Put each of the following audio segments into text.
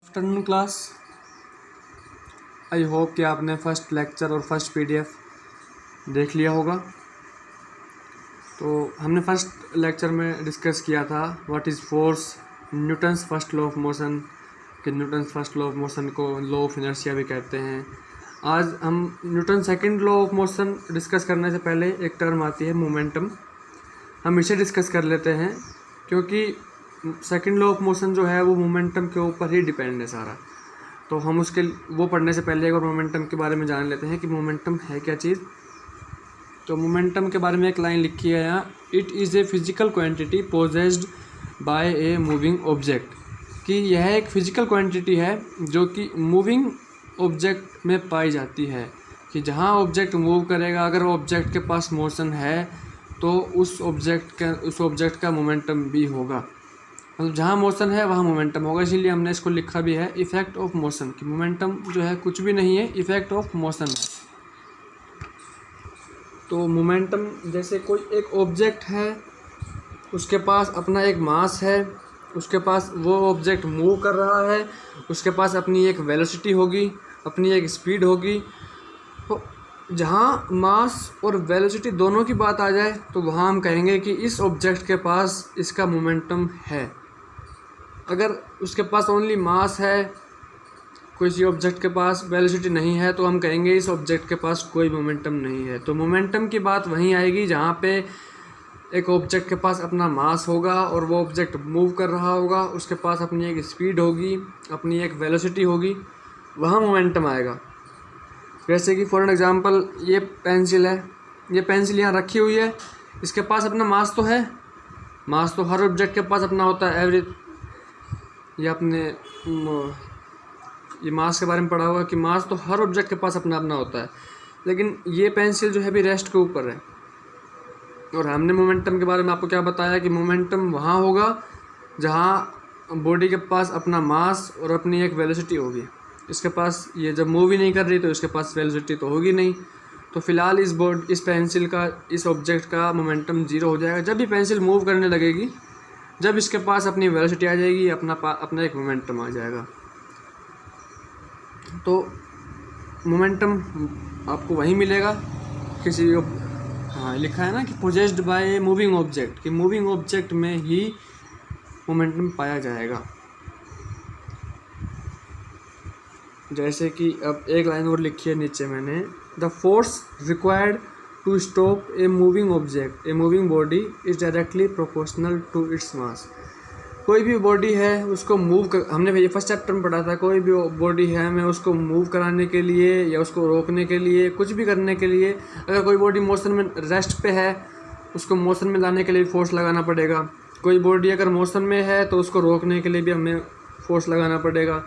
Afternoon class. I hope कि आपने first lecture और फर्स्ट पीडीएफ देख लिया होगा। तो हमने फर्स्ट लेक्चर में डिस्कस किया था what is force, Newton's first law of motion, कि Newton's first law of motion को लॉ ऑफ इनर्शिया भी कहते हैं। आज हम Newton second law of motion discuss करने से पहले एक टर्म आती है मोमेंटम, हम इसे डिस्कस कर लेते हैं क्योंकि सेकंड लॉ ऑफ मोशन जो है वो मोमेंटम के ऊपर ही डिपेंड है सारा। तो हम उसके वो पढ़ने से पहले एक बार मोमेंटम के बारे में जान लेते हैं कि मोमेंटम है क्या चीज़। तो मोमेंटम के बारे में एक लाइन लिखी है यहाँ, it is a physical quantity possessed by A moving object, कि यह एक फिजिकल क्वांटिटी है जो कि मूविंग ऑब्जेक्ट में पाई जाती है। कि जहाँ ऑब्जेक्ट मूव करेगा, अगर ऑब्जेक्ट के पास मोशन है तो उस ऑब्जेक्ट का मोमेंटम भी होगा। मतलब जहाँ मोशन है वहाँ मोमेंटम होगा, इसीलिए हमने इसको लिखा भी है इफ़ेक्ट ऑफ मोशन, कि मोमेंटम जो है कुछ भी नहीं है, इफ़ेक्ट ऑफ मोशन है। तो मोमेंटम जैसे कोई एक ऑब्जेक्ट है, उसके पास अपना एक मास है, उसके पास वो ऑब्जेक्ट मूव कर रहा है, उसके पास अपनी एक वेलोसिटी होगी, अपनी एक स्पीड होगी। तो जहाँ मास और वेलोसिटी दोनों की बात आ जाए तो वहाँ हम कहेंगे कि इस ऑब्जेक्ट के पास इसका मोमेंटम है। अगर उसके पास ओनली मास है, किसी ऑब्जेक्ट के पास वेलोसिटी नहीं है, तो हम कहेंगे इस ऑब्जेक्ट के पास कोई मोमेंटम नहीं है। तो मोमेंटम की बात वहीं आएगी जहाँ पे एक ऑब्जेक्ट के पास अपना मास होगा और वो ऑब्जेक्ट मूव कर रहा होगा, उसके पास अपनी एक स्पीड होगी, अपनी एक वेलोसिटी होगी, वहाँ मोमेंटम आएगा। जैसे कि फॉर एग्जांपल ये पेंसिल है, ये पेंसिल यहाँ रखी हुई है, इसके पास अपना मास तो है, मास तो हर ऑब्जेक्ट के पास अपना होता है। ये अपने ये मास के बारे में पढ़ा हुआ कि मास तो हर ऑब्जेक्ट के पास अपना अपना होता है, लेकिन ये पेंसिल जो है भी रेस्ट के ऊपर है। और हमने मोमेंटम के बारे में आपको क्या बताया कि मोमेंटम वहाँ होगा जहाँ बॉडी के पास अपना मास और अपनी एक वेलोसिटी होगी। इसके पास ये जब मूव ही नहीं कर रही तो इसके पास वेलोसिटी तो होगी नहीं। तो फिलहाल इस पेंसिल का, इस ऑब्जेक्ट का मोमेंटम ज़ीरो हो जाएगा जब भी पेंसिल मूव करने लगेगी, जब इसके पास अपनी वेलोसिटी आ जाएगी, अपना एक मोमेंटम आ जाएगा। तो मोमेंटम आपको वहीं मिलेगा किसी, हाँ लिखा है ना कि possessed by A moving object, कि मूविंग ऑब्जेक्ट में ही मोमेंटम पाया जाएगा। जैसे कि अब एक लाइन और लिखी है नीचे मैंने, the force required to stop a moving object, a moving body is directly proportional to its mass. कोई भी बॉडी है उसको हमने ये फर्स्ट चैप्टर में पढ़ा था, कोई भी बॉडी है हमें उसको मूव कराने के लिए या उसको रोकने के लिए, कुछ भी करने के लिए, अगर कोई बॉडी मोशन में रेस्ट पे है उसको मोशन में लाने के लिए फोर्स लगाना पड़ेगा। कोई बॉडी अगर मोशन में है तो उसको रोकने के लिए भी हमें फोर्स लगाना पड़ेगा।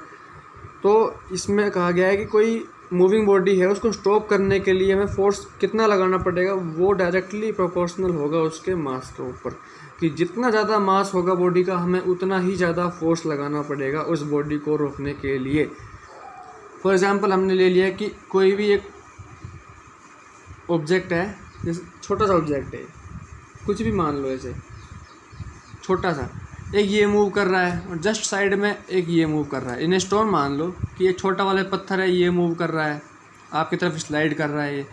तो इसमें कहा गया है कि कोई मूविंग बॉडी है उसको स्टॉप करने के लिए हमें फोर्स कितना लगाना पड़ेगा, वो डायरेक्टली प्रोपोर्शनल होगा उसके मास के ऊपर, कि जितना ज़्यादा मास होगा बॉडी का हमें उतना ही ज़्यादा फोर्स लगाना पड़ेगा उस बॉडी को रोकने के लिए। फॉर एग्जांपल हमने ले लिया कि कोई भी एक ऑब्जेक्ट है, जैसे छोटा सा ऑब्जेक्ट है, कुछ भी मान लो ऐसे छोटा सा, एक ये मूव कर रहा है और जस्ट साइड में एक ये मूव कर रहा है। इन स्टोन मान लो कि ये छोटा वाला पत्थर है, ये मूव कर रहा है आपकी तरफ, स्लाइड कर रहा है ये,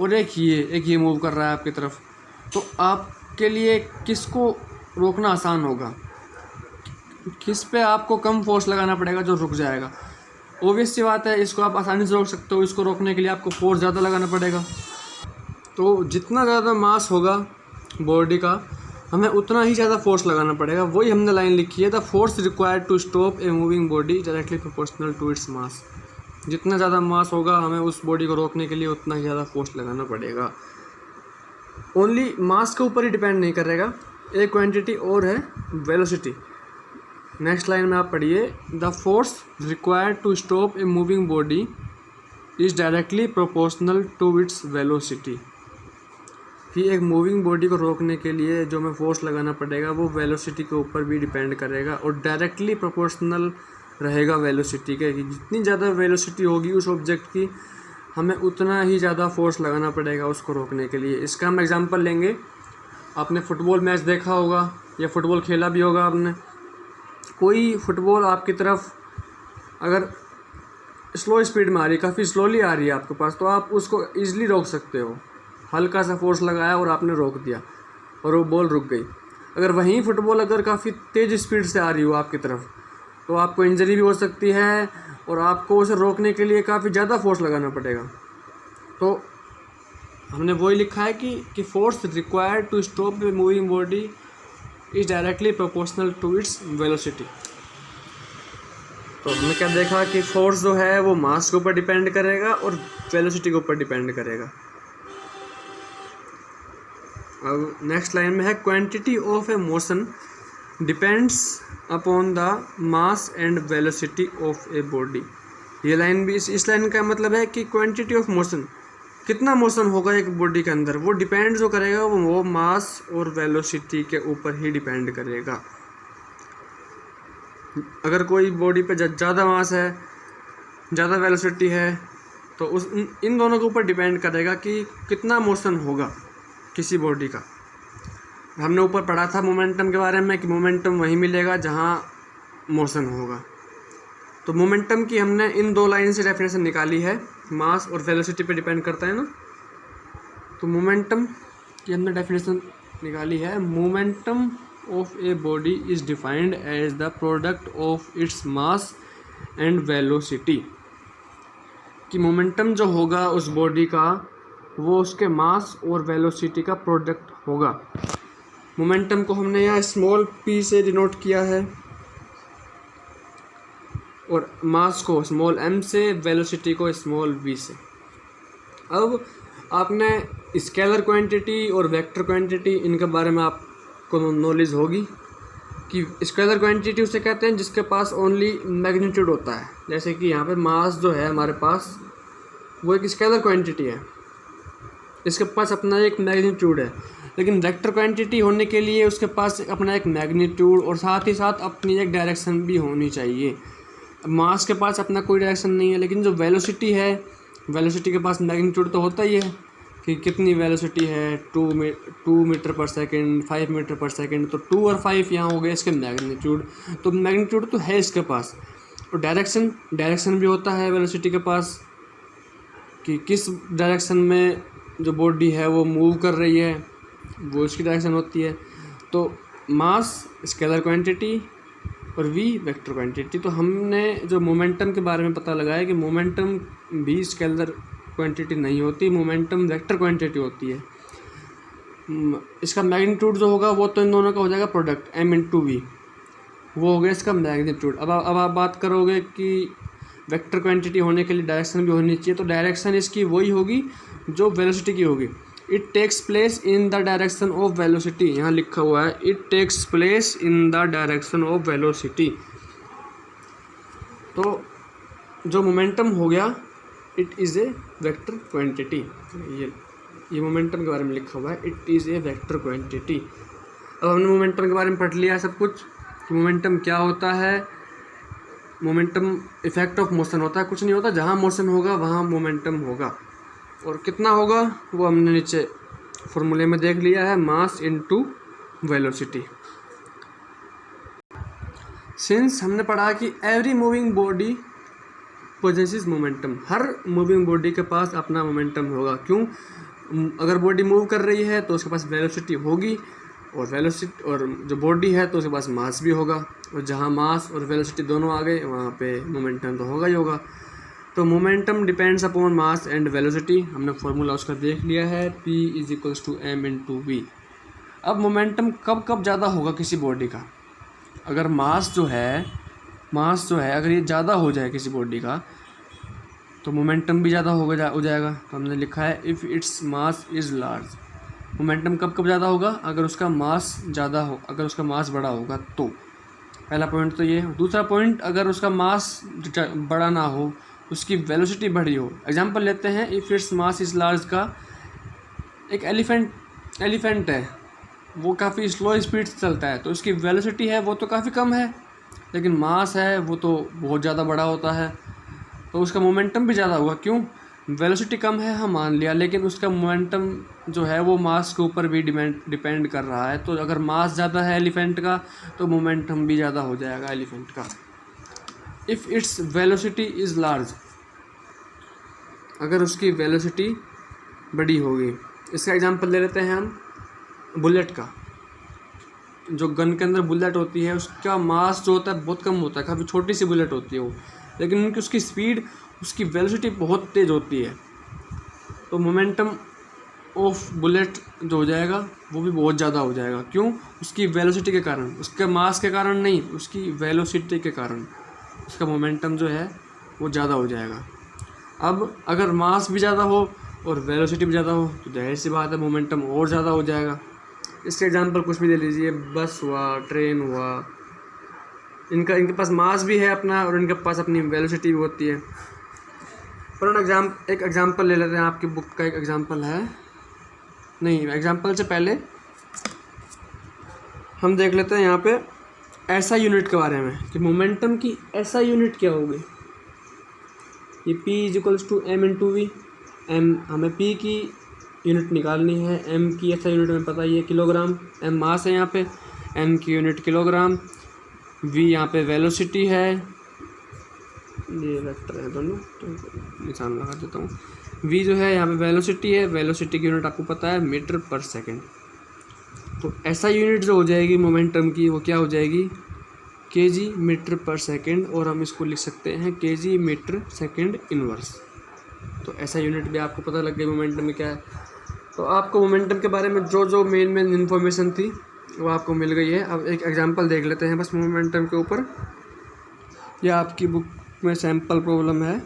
और एक ये मूव कर रहा है आपकी तरफ। तो आपके लिए किसको रोकना आसान होगा, किस पे आपको कम फोर्स लगाना पड़ेगा जो रुक जाएगा? ऑब्वियस सी बात है, इसको आप आसानी से रोक सकते हो, इसको रोकने के लिए आपको फोर्स ज़्यादा लगाना पड़ेगा। तो जितना ज़्यादा मास होगा बॉडी का हमें उतना ही ज़्यादा फोर्स लगाना पड़ेगा। वही हमने लाइन लिखी है, the force required to stop a moving body directly proportional to its mass. जितना ज़्यादा मास होगा हमें उस बॉडी को रोकने के लिए उतना ही ज़्यादा फोर्स लगाना पड़ेगा। ओनली मास के ऊपर ही डिपेंड नहीं करेगा, एक क्वांटिटी और है वेलोसिटी। नेक्स्ट लाइन में आप पढ़िए, the force required to stop a moving body is directly proportional to its velocity, कि एक मूविंग बॉडी को रोकने के लिए जो हमें फोर्स लगाना पड़ेगा वो वेलोसिटी के ऊपर भी डिपेंड करेगा और डायरेक्टली प्रोपोर्शनल रहेगा वेलोसिटी के, कि जितनी ज़्यादा वेलोसिटी होगी उस ऑब्जेक्ट की हमें उतना ही ज़्यादा फोर्स लगाना पड़ेगा उसको रोकने के लिए। इसका हम एग्जांपल लेंगे, आपने फुटबॉल मैच देखा होगा या फुटबॉल खेला भी होगा आपने। कोई फुटबॉल आपकी तरफ अगर स्लो स्पीड में आ रही है, काफ़ी स्लोली आ रही है आपके पास, तो आप उसको ईजिली रोक सकते हो। हल्का सा फोर्स लगाया और आपने रोक दिया और वो बॉल रुक गई। अगर वहीं फुटबॉल अगर काफ़ी तेज़ स्पीड से आ रही हो आपकी तरफ, तो आपको इंजरी भी हो सकती है और आपको उसे रोकने के लिए काफ़ी ज़्यादा फोर्स लगाना पड़ेगा। तो हमने वही लिखा है कि force required to stop the moving body is directly proportional to its velocity. तो हमने क्या देखा कि फोर्स जो है वो मास के ऊपर डिपेंड करेगा और वेलोसिटी के ऊपर डिपेंड करेगा। अब नेक्स्ट लाइन में है quantity of A motion depends upon the mass and velocity of a body. ये लाइन भी इस लाइन का मतलब है कि क्वांटिटी ऑफ मोशन, कितना मोशन होगा एक बॉडी के अंदर, वो डिपेंड जो करेगा वो मास और वेलोसिटी के ऊपर ही डिपेंड करेगा। अगर कोई बॉडी पे ज़्यादा मास है, ज़्यादा वेलोसिटी है, तो इन दोनों के ऊपर डिपेंड करेगा कि कितना मोशन होगा किसी बॉडी का। हमने ऊपर पढ़ा था मोमेंटम के बारे में कि मोमेंटम वहीं मिलेगा जहाँ मोशन होगा। तो मोमेंटम की हमने इन दो लाइन से डेफिनेशन निकाली है, मास और वेलोसिटी पे डिपेंड करता है ना। तो मोमेंटम की हमने डेफिनेशन निकाली है, momentum of a body is defined as the product of its mass and velocity. कि मोमेंटम जो होगा उस बॉडी का वो उसके मास और वेलोसिटी का प्रोडक्ट होगा। मोमेंटम को हमने यहाँ स्मॉल p से डिनोट किया है और मास को स्मॉल m से, वेलोसिटी को स्मॉल v से। अब आपने स्केलर क्वांटिटी और वेक्टर क्वांटिटी इनके बारे में आपको नॉलेज होगी कि स्केलर क्वांटिटी उसे कहते हैं जिसके पास ओनली मैग्नीट्यूड होता है। जैसे कि यहाँ पे मास जो है हमारे पास वो एक स्केलर क्वांटिटी है, इसके पास अपना एक मैग्नीट्यूड है। लेकिन वेक्टर क्वांटिटी होने के लिए उसके पास अपना एक मैग्नीट्यूड और साथ ही साथ अपनी एक डायरेक्शन भी होनी चाहिए। मास के पास अपना कोई डायरेक्शन नहीं है, लेकिन जो वेलोसिटी है, वेलोसिटी के पास मैग्नीट्यूड तो होता ही है कि कितनी वेलोसिटी है, 2 मीटर पर सेकेंड, 5 मीटर पर सेकेंड। तो 2 और 5 यहाँ हो गए इसके मैग्नीट्यूड। तो मैग्नीट्यूड तो है इसके पास। और डायरेक्शन भी होता है वेलोसिटी के पास कि किस डायरेक्शन में जो बॉडी है वो मूव कर रही है, वो उसकी डायरेक्शन होती है। तो मास स्केलर क्वांटिटी और v वेक्टर क्वांटिटी। तो हमने जो मोमेंटम के बारे में पता लगाया कि मोमेंटम भी स्केलर क्वांटिटी नहीं होती, मोमेंटम वेक्टर क्वांटिटी होती है। इसका मैग्नीट्यूड जो होगा वो तो इन दोनों का हो जाएगा प्रोडक्ट m इंटू वी, वो हो गया इसका मैग्नीट्यूड। अब आप बात करोगे कि वेक्टर क्वांटिटी होने के लिए डायरेक्शन भी होनी चाहिए, तो डायरेक्शन इसकी वही होगी जो वेलोसिटी की होगी। It takes place in the direction of velocity, यहाँ लिखा हुआ है it takes place in the direction of velocity. तो जो मोमेंटम हो गया it is a vector quantity. ये मोमेंटम के बारे में लिखा हुआ है, it is a vector quantity. अब हमने मोमेंटम के बारे में पढ़ लिया सब कुछ कि मोमेंटम क्या होता है। मोमेंटम इफेक्ट ऑफ मोशन होता है, कुछ नहीं होता, जहाँ मोशन होगा वहाँ मोमेंटम होगा। और कितना होगा वो हमने नीचे फॉर्मूले में देख लिया है, मास इनटू वेलोसिटी। सिंस हमने पढ़ा कि every moving body possesses momentum, हर मूविंग बॉडी के पास अपना मोमेंटम होगा। क्यों? अगर बॉडी मूव कर रही है तो उसके पास वेलोसिटी होगी, और वेलोसिटी और जो बॉडी है तो उसके पास मास भी होगा, और जहाँ मास और वेलोसिटी दोनों आ गए वहाँ पे मोमेंटम तो होगा ही होगा। तो momentum depends upon mass and velocity, हमने फार्मूला उसका देख लिया है, P = m × v। अब मोमेंटम कब ज़्यादा होगा किसी बॉडी का? अगर मास जो है अगर ये ज़्यादा हो जाए किसी बॉडी का तो मोमेंटम भी ज़्यादा हो जाएगा। तो हमने लिखा है if its mass is large. Momentum कब ज़्यादा होगा? अगर उसका मास ज़्यादा हो, अगर उसका मास बड़ा होगा तो। पहला पॉइंट तो ये। दूसरा पॉइंट, अगर उसका मास बड़ा ना हो, उसकी वेलोसिटी बड़ी हो। एग्जांपल लेते हैं, if its mass is large का एक एलिफेंट है, वो काफ़ी स्लो स्पीड से चलता है, तो उसकी वेलोसिटी है वो तो काफ़ी कम है, लेकिन मास है वो तो बहुत ज़्यादा बड़ा होता है, तो उसका मोमेंटम भी ज़्यादा होगा। क्यों? वेलोसिटी कम है, हाँ मान लिया, लेकिन उसका मोमेंटम जो है वो मास के ऊपर भी डिपेंड कर रहा है। तो अगर मास ज़्यादा है एलिफेंट का तो मोमेंटम भी ज़्यादा हो जाएगा एलिफेंट का। If its velocity is large, अगर उसकी वेलोसिटी बड़ी होगी। इसका एग्जांपल ले लेते हैं हम बुलेट का। जो गन के अंदर बुलेट होती है उसका मास जो होता है बहुत कम होता है, काफ़ी छोटी सी बुलेट होती है वो, लेकिन उनकी उसकी स्पीड, उसकी वेलोसिटी बहुत तेज़ होती है। तो मोमेंटम ऑफ बुलेट जो हो जाएगा वो भी बहुत ज़्यादा हो जाएगा। क्यों? उसकी वेलोसिटी के कारण, उसके मास के कारण नहीं, उसकी वेलोसिटी के कारण उसका मोमेंटम जो है वो ज़्यादा हो जाएगा। अब अगर मास भी ज़्यादा हो और वेलोसिटी भी ज़्यादा हो तो जाहिर सी बात है मोमेंटम और ज़्यादा हो जाएगा। इसके एग्जांपल कुछ भी दे लीजिए, बस हुआ, ट्रेन हुआ, इनके पास मास भी है अपना और इनके पास अपनी वेलोसिटी भी होती है। पर एक एग्जांपल ले लेते हैं, आपकी बुक का एक एग्जांपल है, नहीं एग्जांपल से पहले हम देख लेते हैं यहाँ पे ऐसा यूनिट के बारे में कि मोमेंटम की ऐसा यूनिट क्या होगी। ये P = m/v, m हमें P की यूनिट निकालनी है, m की ऐसा यूनिट में पता ही है किलोग्राम, m मास है यहाँ पे, m की यूनिट किलोग्राम, v यहाँ पे वेलोसिटी है, ये वेक्टर है दोनों तो निशान लगा देता हूँ। v जो है यहाँ पे वेलोसिटी है, वेलोसिटी की यूनिट आपको पता है मीटर पर सेकेंड। तो ऐसा यूनिट जो हो जाएगी मोमेंटम की वो क्या हो जाएगी, kg मीटर पर सेकेंड, और हम इसको लिख सकते हैं kg मीटर सेकेंड इनवर्स। तो ऐसा यूनिट भी आपको पता लग गई मोमेंटम में क्या है। तो आपको मोमेंटम के बारे में जो जो मेन इन्फॉर्मेशन थी वो आपको मिल गई है। अब एक एग्जांपल देख लेते हैं बस मोमेंटम के ऊपर। यह आपकी बुक में सैम्पल प्रॉब्लम है।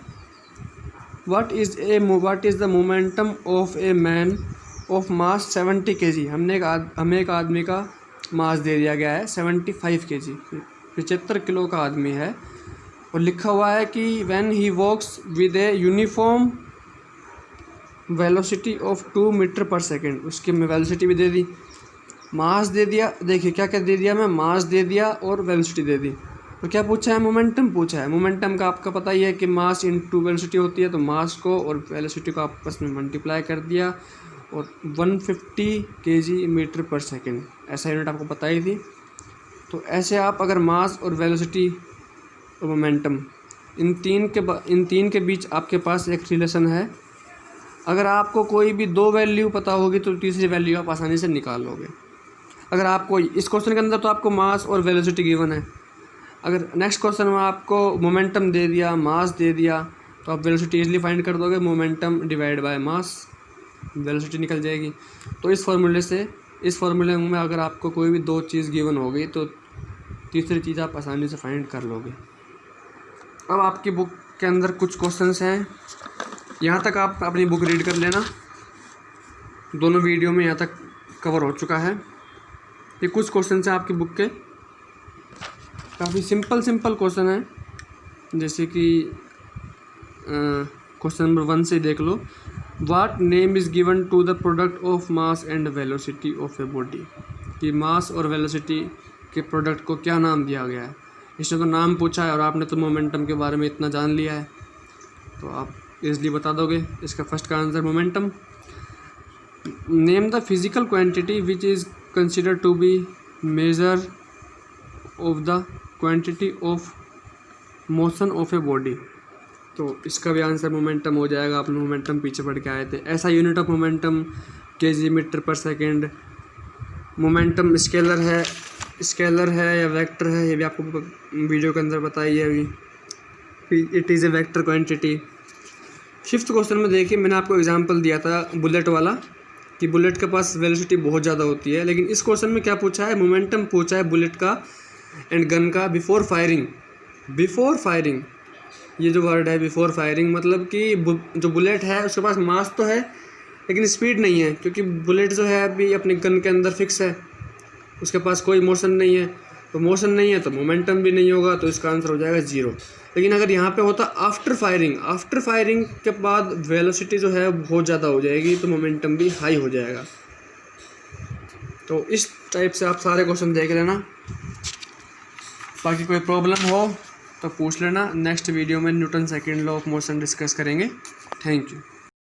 What is the momentum of a man of mass 70 kg। हमें एक आदमी का मास दे दिया गया है 75 kg, 75 किलो का आदमी है, और लिखा हुआ है कि when he walks with a uniform velocity of 2 metre पर सेकेंड। उसकी मैं वेलोसिटी भी दे दी, मास दे दिया, देखिए क्या क्या दे दिया, मैं मास दे दिया और वेलोसिटी दे दी। तो क्या पूछा है, मोमेंटम पूछा है। मोमेंटम का आपका पता ही है कि मास इनटू वेलोसिटी होती है, तो मास को और वेलोसिटी को आपस में मल्टीप्लाई कर दिया और 150 kg मीटर पर सेकेंड, ऐसा यूनिट आपको पता ही थी। तो ऐसे आप अगर मास और वेलोसिटी और मोमेंटम इन तीन के बीच आपके पास एक रिलेशन है। अगर आपको कोई भी दो वैल्यू पता होगी तो तीसरी वैल्यू आप आसानी से निकाल लोगे। अगर आपको इस क्वेश्चन के अंदर तो आपको मास और वेलोसिटी गिवन है, अगर नेक्स्ट क्वेश्चन में आपको मोमेंटम दे दिया, मास दे दिया, तो आप वेलोसिटी इजीली फाइंड कर दोगे। Momentum divide by mass, velocity निकल जाएगी। तो इस फार्मूले में अगर आपको कोई भी दो चीज़ गिवन हो गई तो तीसरी चीज़ आप आसानी से फाइंड कर लोगे। अब आपकी बुक के अंदर कुछ क्वेश्चंस हैं, यहाँ तक आप अपनी बुक रीड कर लेना। दोनों वीडियो में यहाँ तक कवर हो चुका है। ये कुछ क्वेश्चन हैं आपकी बुक के, काफ़ी सिंपल क्वेश्चन है। जैसे कि क्वेश्चन नंबर 1 से देख लो। What name is given to the product of mass and velocity of a body. कि मास और वेलोसिटी के प्रोडक्ट को क्या नाम दिया गया है। इसने तो नाम पूछा है और आपने तो मोमेंटम के बारे में इतना जान लिया है तो आप इजली बता दोगे। इसका फर्स्ट का answer momentum. Name the physical quantity which is considered to be measure of the quantity of motion of a body. तो इसका भी आंसर मोमेंटम हो जाएगा। आपने मोमेंटम पीछे पढ़ के आए थे। ऐसा unit of momentum kg metre पर सेकेंड। मोमेंटम स्केलर है या वेक्टर है, ये भी आपको वीडियो के अंदर बताई है अभी। It is a vector quantity. Fifth question में देखिए, मैंने आपको एग्जांपल दिया था बुलेट वाला कि बुलेट के पास वेलोसिटी बहुत ज़्यादा होती है, लेकिन इस क्वेश्चन में क्या पूछा है, मोमेंटम पूछा है बुलेट का एंड गन का बिफोर फायरिंग। ये जो वर्ड है बिफोर फायरिंग, मतलब कि जो बुलेट है उसके पास मास तो है लेकिन स्पीड नहीं है, क्योंकि बुलेट जो है अभी अपने गन के अंदर फिक्स है, उसके पास कोई मोशन नहीं है। तो मोशन नहीं है तो मोमेंटम भी नहीं होगा, तो इसका आंसर हो जाएगा 0। लेकिन अगर यहाँ पे होता आफ्टर फायरिंग के बाद वेलोसिटी जो है बहुत ज़्यादा हो जाएगी, तो मोमेंटम भी हाई हो जाएगा। तो इस टाइप से आप सारे क्वेश्चन देख लेना। बाकी कोई प्रॉब्लम हो तो पूछ लेना। नेक्स्ट वीडियो में Newton second law of motion discuss करेंगे। Thank you.